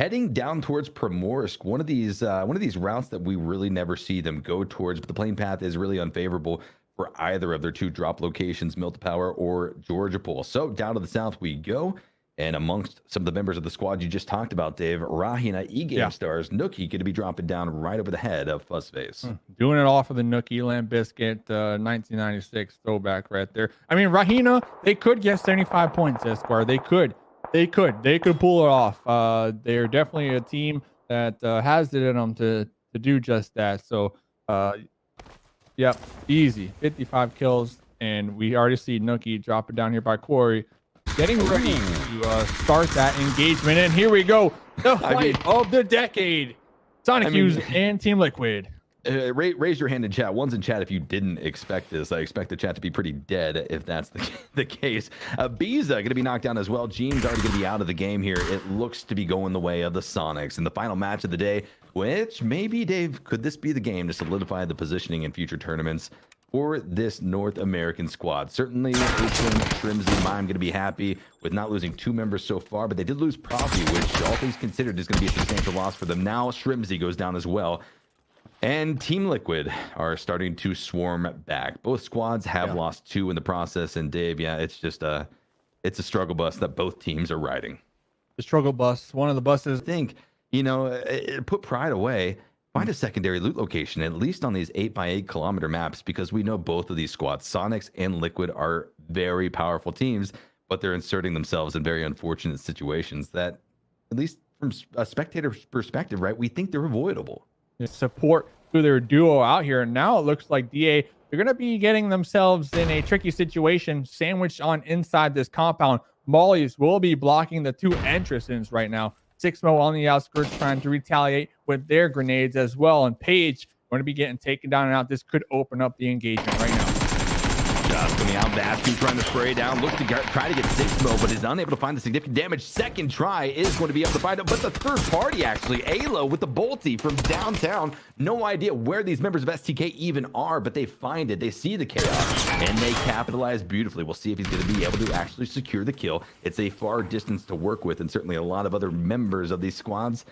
heading down towards Primorsk. One of these routes that we really never see them go towards, but the plane path is really unfavorable for either of their two drop locations, Milta Power or Georgia Pool. So down to the south we go. And amongst some of the members of the squad you just talked about, Dave, Rahina, E-Game Stars, Nookie going to be dropping down right over the head of Fuzzface. Doing it off of the Nookie Lamb Biscuit 1996 throwback right there. I mean, Rahina, they could get 75 points, Esquire. They could pull it off. They're definitely a team that has it in them to do just that. So, yep, easy. 55 kills. And we already see Nookie drop it down here by Corey. Getting ready to start that engagement. And here we go. The fight of the decade. Sonic Hughes and Team Liquid. Raise your hand in chat. One's in chat if you didn't expect this. I expect the chat to be pretty dead if that's the case. Biza going to be knocked down as well. Gene's already going to be out of the game here. It looks to be going the way of the Sonics in the final match of the day, which maybe, Dave, could this be the game to solidify the positioning in future tournaments for this North American squad? Certainly, Shrimsy, Mime going to be happy with not losing two members so far, but they did lose Profi, which all things considered is going to be a substantial loss for them. Now Shrimsy goes down as well. And Team Liquid are starting to swarm back. Both squads have lost two in the process. And Dave, it's just it's a struggle bus that both teams are riding. The struggle bus, one of the buses. I think, put pride away. Find a secondary loot location, at least on these 8x8 kilometer maps, because we know both of these squads, Sonics and Liquid, are very powerful teams, but they're inserting themselves in very unfortunate situations that, at least from a spectator's perspective, right, we think they're avoidable. Support through their duo out here. And now it looks like DA, they're going to be getting themselves in a tricky situation, sandwiched on inside this compound. Mollies will be blocking the two entrances right now. Sixmo on the outskirts trying to retaliate with their grenades as well. And Paige going to be getting taken down and out. This could open up the engagement right now. Just coming out, Vasky trying to spray down, looks to try to get Sixmo, but is unable to find the significant damage. Second try is going to be able to find it, but the third party actually, Alo with the bolty from downtown. No idea where these members of STK even are, but they find it. They see the chaos, and they capitalize beautifully. We'll see if he's going to be able to actually secure the kill. It's a far distance to work with, and certainly a lot of other members of these squads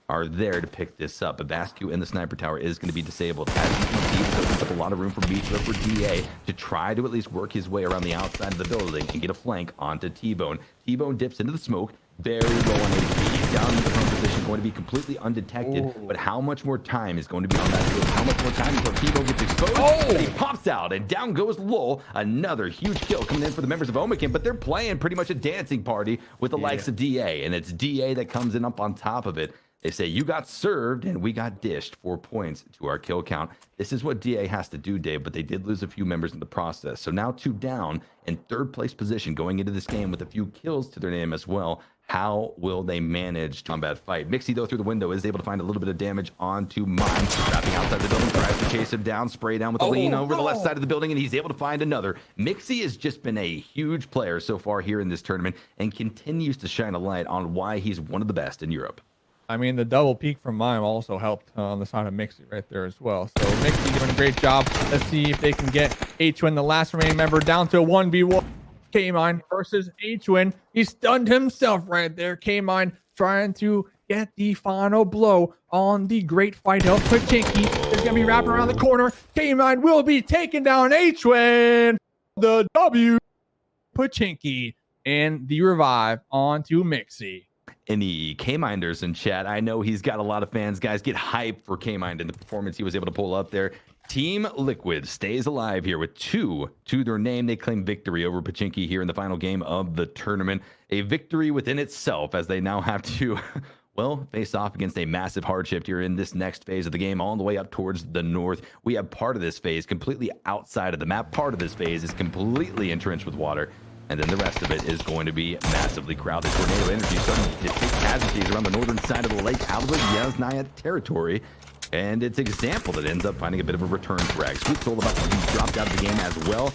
are there to pick this up. But Vascu in the sniper tower is going to be disabled. As you can see, this opens up a lot of room for Mitra, for DA to try to at least work his way around the outside of the building and get a flank onto T-Bone. T-Bone dips into the smoke, very low on HP, down in the front position, going to be completely undetected. But how much more time is going to be on that field? How much more time until T-Bone gets exposed? But he pops out, and down goes Lowell. Another huge kill coming in for the members of Omican, but they're playing pretty much a dancing party with the likes of DA, and it's DA that comes in up on top of it. They say, you got served and we got dished 4 points to our kill count. This is what DA has to do, Dave, but they did lose a few members in the process. So now 2 down in third place position going into this game with a few kills to their name as well. How will they manage to combat fight? Mixie, though, through the window is able to find a little bit of damage onto Mime. Trapping outside the building, tries to chase him down, spray down with the lean over the left side of the building, and he's able to find another. Mixie has just been a huge player so far here in this tournament and continues to shine a light on why he's one of the best in Europe. I mean, the double peak from Mime also helped on the side of Mixie right there as well. So Mixie doing a great job. Let's see if they can get H-Win, the last remaining member, down to 1v1. K-Mine versus H-Win. He stunned himself right there. K-Mine trying to get the final blow on the great fight of Pachinki. It's going to be wrapping around the corner. K-Mine will be taking down H-Win. The W. Pachinki and the revive onto Mixie. Any K-Minders in chat, I know he's got a lot of fans. Guys, get hyped for K-Mind and the performance he was able to pull up there. Team Liquid stays alive here with 2 to their name. They claim victory over Pachinki here in the final game of the tournament. A victory within itself, as they now have to, well, face off against a massive hardship here in this next phase of the game, all the way up towards the north. We have part of this phase completely outside of the map. Part of this phase is completely entrenched with water. And then the rest of it is going to be massively crowded. Tornado Energy starting to take casualties around the northern side of the lake out of the Yasnaya territory. And it's Example that ends up finding a bit of a return frag. Sweet Soul about to be dropped out of the game as well.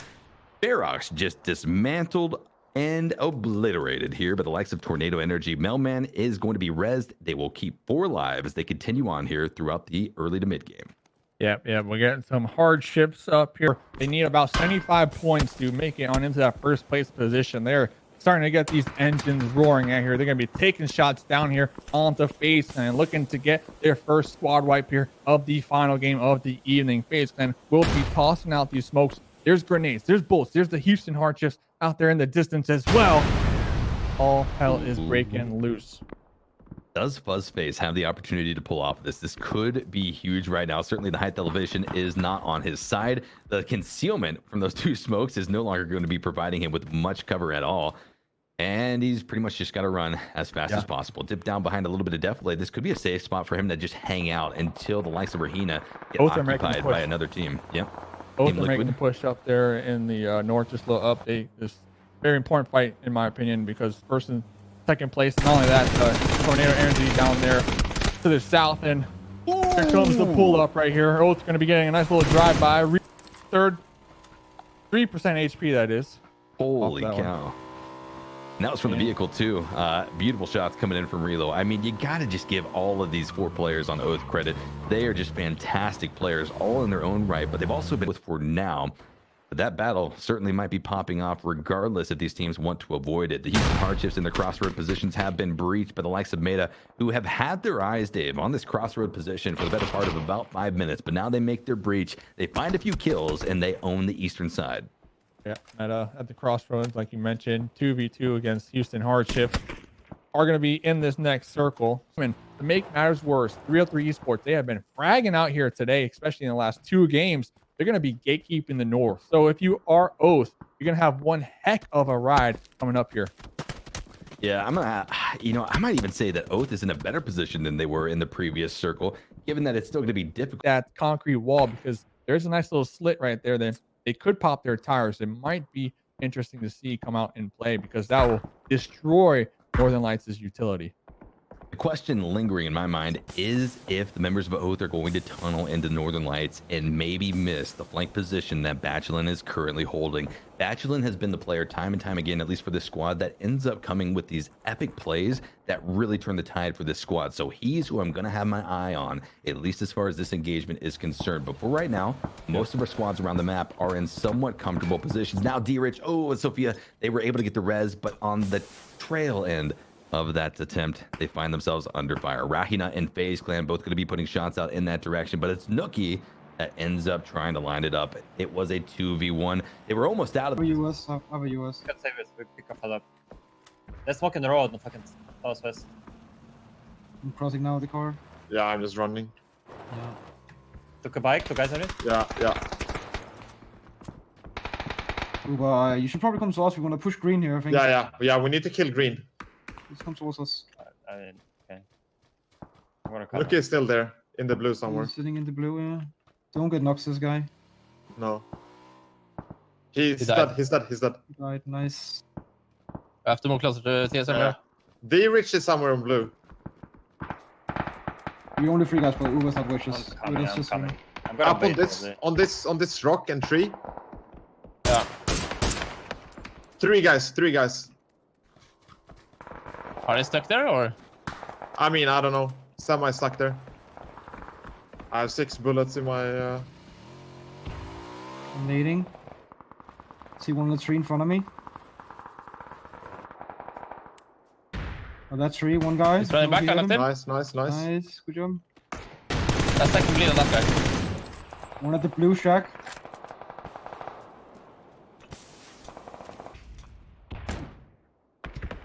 Ferox just dismantled and obliterated here, but the likes of Tornado Energy. Melman is going to be rezzed. They will keep 4 live as they continue on here throughout the early to mid game. Yeah, we're getting some hardships up here. They need about 75 points to make it on into that first place position there. starting to get these engines roaring out here. They're going to be taking shots down here onto FaZe and looking to get their first squad wipe here of the final game of the evening. FaZe Clan will be tossing out these smokes. There's grenades, there's bullets, there's the Houston Hardships out there in the distance as well. All hell is breaking loose. Does Fuzzface have the opportunity to pull off this? This could be huge right now. Certainly the height elevation is not on his side. The concealment from those two smokes is no longer going to be providing him with much cover at all. And he's pretty much just got to run as fast as possible. Dip down behind a little bit of deflate. This could be a safe spot for him to just hang out until the likes of Rahina get occupied by another team. Yep. Both are making the push up there in the north, just a little update. This very important fight, in my opinion, because first and second place. Not only that, Tornado Energy down there to the south, and here comes the pull up right here. Oath's going to be getting a nice little drive by. Third, 3% HP, that is. Holy cow. And that was from the vehicle too. Beautiful shots coming in from Relo. I mean, you got to just give all of these 4 players on Oath credit. They are just fantastic players, all in their own right, but they've also been with for now. But that battle certainly might be popping off regardless if these teams want to avoid it. The Houston Hardships in their crossroad positions have been breached by the likes of Meta, who have had their eyes, Dave, on this crossroad position for the better part of about 5 minutes. But now they make their breach, they find a few kills, and they own the eastern side. Yeah, at the crossroads, like you mentioned, 2v2 against Houston Hardships are going to be in this next circle. I mean, to make matters worse, 303 Esports, they have been fragging out here today, especially in the last 2 games. They're going to be gatekeeping the north. So if you are Oath, you're going to have one heck of a ride coming up here. Yeah, I might even say that Oath is in a better position than they were in the previous circle, given that it's still going to be difficult. That concrete wall, because there's a nice little slit right there that they could pop their tires. It might be interesting to see come out and play, because that will destroy Northern Lights' utility. The question lingering in my mind is if the members of Oath are going to tunnel into Northern Lights and maybe miss the flank position that Bachelin is currently holding. Bachelin has been the player time and time again, at least for this squad, that ends up coming with these epic plays that really turn the tide for this squad. So he's who I'm going to have my eye on, at least as far as this engagement is concerned. But for right now, most of our squads around the map are in somewhat comfortable positions. Now D-Rich, and Sophia, they were able to get the res, but on the trail end of that attempt, they find themselves under fire. Rahina and FaZe Clan both going to be putting shots out in that direction, but it's Nookie that ends up trying to line it up. It was a 2v1. They were almost out of the US. Over US. You can save it. We pick a up. Let's walk in the road. No fucking southwest. I'm crossing now the car. Yeah, I'm just running. Yeah. Took a bike. 2 guys on it. Yeah. Uber, you should probably come to us. We want to push green here, I think. Yeah. We need to kill green. Please come towards us. Okay. I'm gonna come. Look, he's still there in the blue somewhere. He's sitting in the blue, yeah. Don't get knocks, this guy. No. He's died. dead. He's dead. Right, nice. I have to move closer to TSM here. D-Rich is somewhere in blue. We only 3 guys, but Uber's not wishes. I'm coming. I'm gonna Up on bait this rock and tree. Yeah. 3 guys. Are they stuck there or? I mean, I don't know. Semi stuck there. I have 6 bullets in my. I'm nading. See one on the tree in front of me. Oh, that tree, one guy. He's running back on him. Nice. Nice, good job. That's second bleed on that guy. One at the blue shack.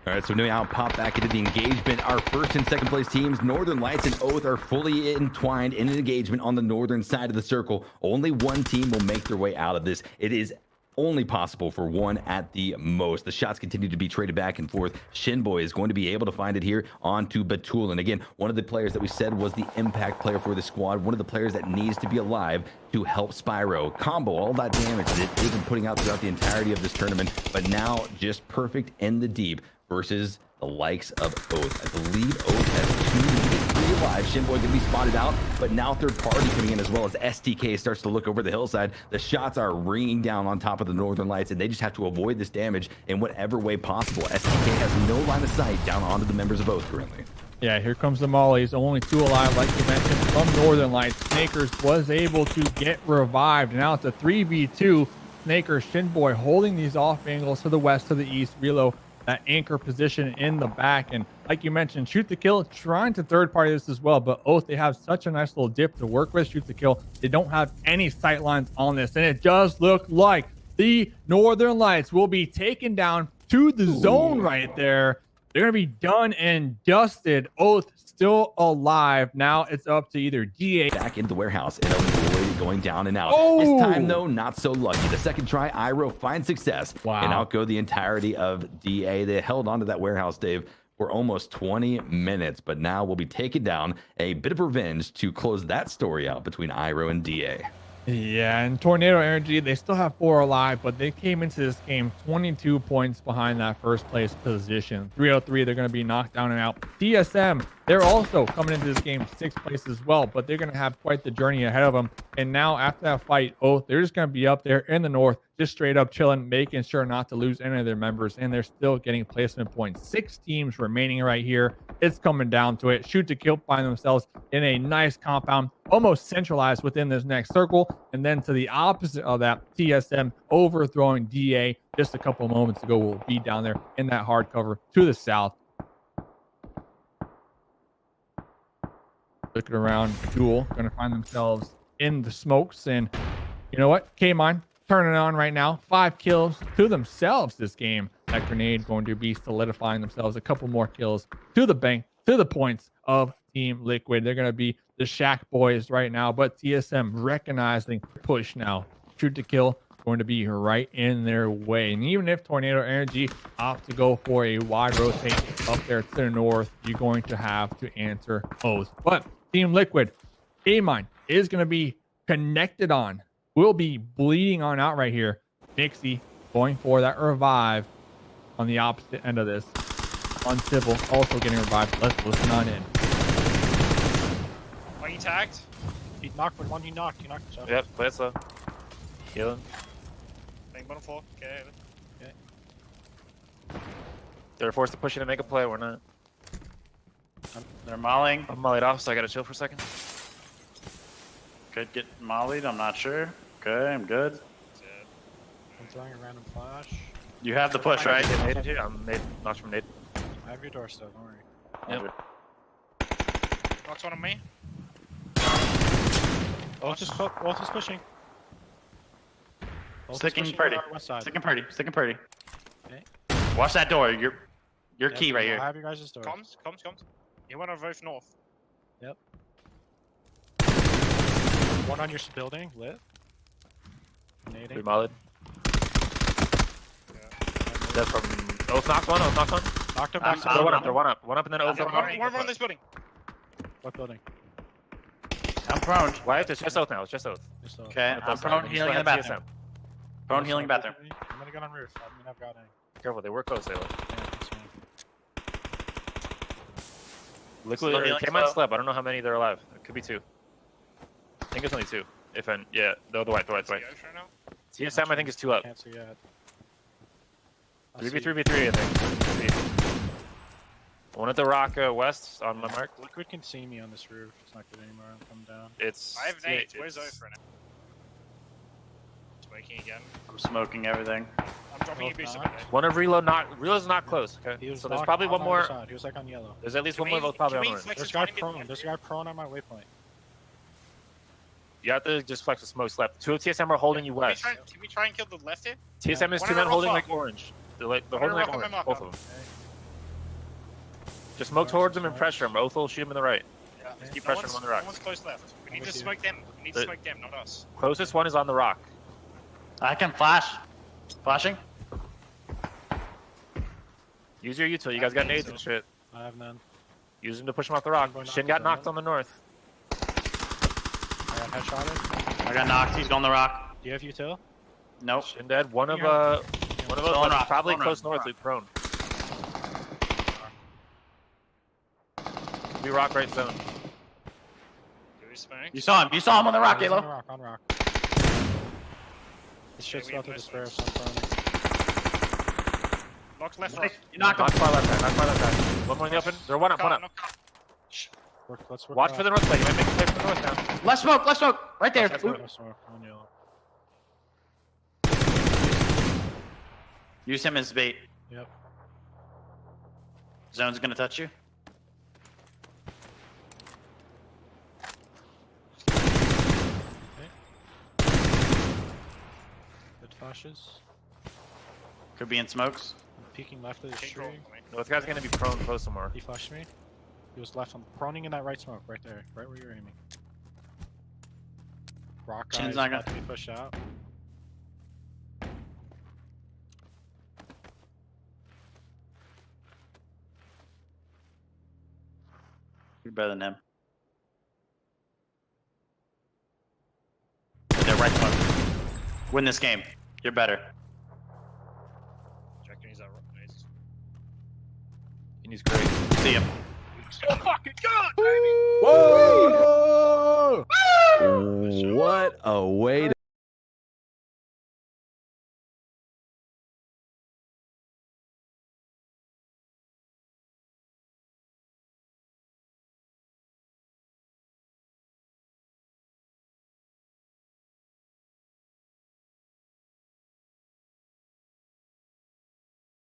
All right, so now pop back into the engagement. Our first and second place teams, Northern Lights and Oath, are fully entwined in an engagement on the northern side of the circle. Only one team will make their way out of this. It is only possible for one at the most. The shots continue to be traded back and forth. Shinboy is going to be able to find it here onto Batul. And again, one of the players that we said was the impact player for the squad, one of the players that needs to be alive to help Spyro combo all that damage that they've been putting out throughout the entirety of this tournament, but now just perfect in the deep versus the likes of Oath. I believe Oath has 2 3 alive. Shinboy going to be spotted out, but now third party coming in as well as STK starts to look over the hillside. The shots are ringing down on top of the Northern Lights, and they just have to avoid this damage in whatever way possible. STK has no line of sight down onto the members of Oath currently. Yeah, here comes the mollies. Only 2 alive, like you mentioned, from Northern Lights. Snakers was able to get revived. Now it's a 3v2. Snakers, Shinboy holding these off angles to the west, to the east. Relo that anchor position in the back. And like you mentioned, shoot to kill, trying to third party this as well. But Oath, they have such a nice little dip to work with. Shoot to kill, they don't have any sight lines on this. And it does look like the Northern Lights will be taken down to the zone right there. They're going to be done and dusted. Oath still alive. Now it's up to either DA. Back into the warehouse. And Lloyd going down and out. Oh! This time, though, not so lucky. The second try, Iro finds success. Wow. And outgo the entirety of DA. They held onto that warehouse, Dave, for almost 20 minutes. But now will be taking down a bit of revenge to close that story out between Iro and DA. Yeah, and Tornado Energy, they still have 4 alive, but they came into this game 22 points behind that first place position. 303, they're going to be knocked down and out. TSM, they're also coming into this game 6th place as well, but they're going to have quite the journey ahead of them. And now after that fight, Oath, they're just going to be up there in the north, just straight up chilling, making sure not to lose any of their members, and they're still getting placement points. 6 teams remaining right here. It's coming down to it. Shoot to kill, find themselves in a nice compound, almost centralized within this next circle. And then to the opposite of that, TSM overthrowing DA just a couple moments ago will be down there in that hard cover to the south. Looking around, Duel going to find themselves in the smokes. And you know what? K-Mine turning on right now. 5 kills to themselves this game. That grenade going to be solidifying themselves a couple more kills to the bank, to the points of Team Liquid. They're going to be the Shack boys right now, but TSM recognizing push now. Shoot to kill going to be right in their way. And even if Tornado Energy opts to go for a wide rotate up there to the north, you're going to have to answer Oath. But Team Liquid, K-Mine is going to be connected on. Will be bleeding on out right here. Nixie going for that revive on the opposite end of this. Uncivil also getting revived. Let's listen on in. Are you tagged? He knocked one. He knocked himself. Yep, play it slow. Healing. Bang bottom floor. Okay. They're forced to push in and make a play. We're not. They're mollying. I'm mollied off, so I gotta chill for a second. Could get mollied. I'm not sure. Okay, I'm good. I'm throwing a random flash. You have the push, right? Get naded here. I'm nade. Knocked from nade. I have your doorstep, don't worry. Yep. Knocked one on me. Wolf is pushing. Sticking pushing pretty. on our west side. Sticking pretty. Okay. Watch that door. Your Yep, key right I here. have you guys' door. Comms. You want to vote north? One on your building, lit. We Nading. mollied. That's from Oath knocked one. Knocked him I'm- back. They're one up. They're one up. One up and then Oath. One on this building. What building? I'm prone. Why? It's just Oath now. It's just Oath. Just Okay, That's I'm us. prone You healing in still the have bathroom. TSM. Prone healing bathroom. I'm gonna get on roof. I mean, I've got any. Careful, they work close. They look. Yeah, that's fine. Liquid Still healing came out slow. slab. I don't know how many they're alive. It could be 2. I think it's only 2. If and yeah, the white. See Ocean right now? TSM I think is 2 up. Can't see yet. I 3v3v3 I think. One at the rock west on my mark. Liquid can see me on this roof. It's not good anymore. I'm coming down. It's. I have nades. it's- Where's Oath right now? Smoking again. I'm smoking everything. I'm dropping you Both boost knocked. okay? One of reload's not close. Okay. He was So there's knocked probably on one the more. other side. He was like on yellow. There's at least Can one more we- of those probably can on we orange. flex There's this a guy one and get prone. the- There's a guy prone on my waypoint. You have to just flex the smoke slap. 2 of TSM are holding you west. Can we try and kill the left here? TSM is One 2 on men the holding rock like orange. They're One holding on like the rock on orange. my Both marker. of them. Just smoke towards them and pressure them. Oath will shoot them in the right. Yeah. Just keep No pressuring one's- them on the rocks. No one's close left. We need with to you. smoke them. We need to The- smoke them, not us. Closest one is on the rock. I can flash. Flashing. Use your util. You guys got nades and shit. I have none. Use them to push them off the rock. I'm going Shin knocked got down. knocked on the north. I got headshotted. I got knocked. He's on the rock. Do you have util? Nope. Shin dead. One of Yeah. those Still on ones rock, probably still on close rock, north, still Luke prone. Could be rock right zone. Do we smoke? You saw him. You saw him on the rock, He's on Halo. rock. On rock. This shit's we about have to no despair. smokes. So I'm proning. Lock left rock. You knocked him. Knock far left side. Knock far left side. One more in the open. They're one up. One up. Let's work Watch it for out. the north play. You might make a play for the north now. Left smoke. Left smoke. Right there. That's Luke. No smoke on yellow. Use him as bait. Yep. Zone's gonna touch you. Good flashes. Could be in smokes. I'm peeking left of the Pink tree. roll for me. No, this guy's gonna be prone close somewhere. He flashed me. He was left on proning in that right smoke, right there, right where you're aiming. Rock Chin's guy's not about gonna- to be pushed out. You're better than him. They're right smoke. Win this game. You're better. Checking he's out. Nice. And he's great. See ya. Whoa! What a way to